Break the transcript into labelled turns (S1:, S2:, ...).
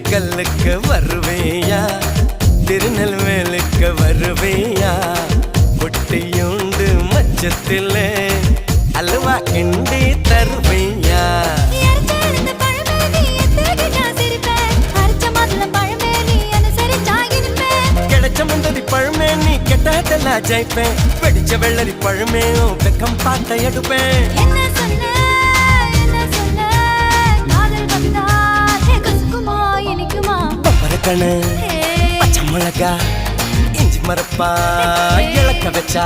S1: திண்டுக்கல்லுக்கு வருவேயா திருநெல்வேலுக்கு வருவேயா பொட்டியுண்டு மச்சத்திலே அல்வா கிண்டி தருவேயா கிடைச்ச முந்தரி பழமே நீ கெட்டதெல்லாம் ஜெயிப்பேன் பிடிச்ச வெள்ளரி பழமே வெக்கம் பார்த்த எடுப்பேன் பப்பரக்கணு பச்சை மிளகா இஞ்சி மரப்பா இழக்க வச்சா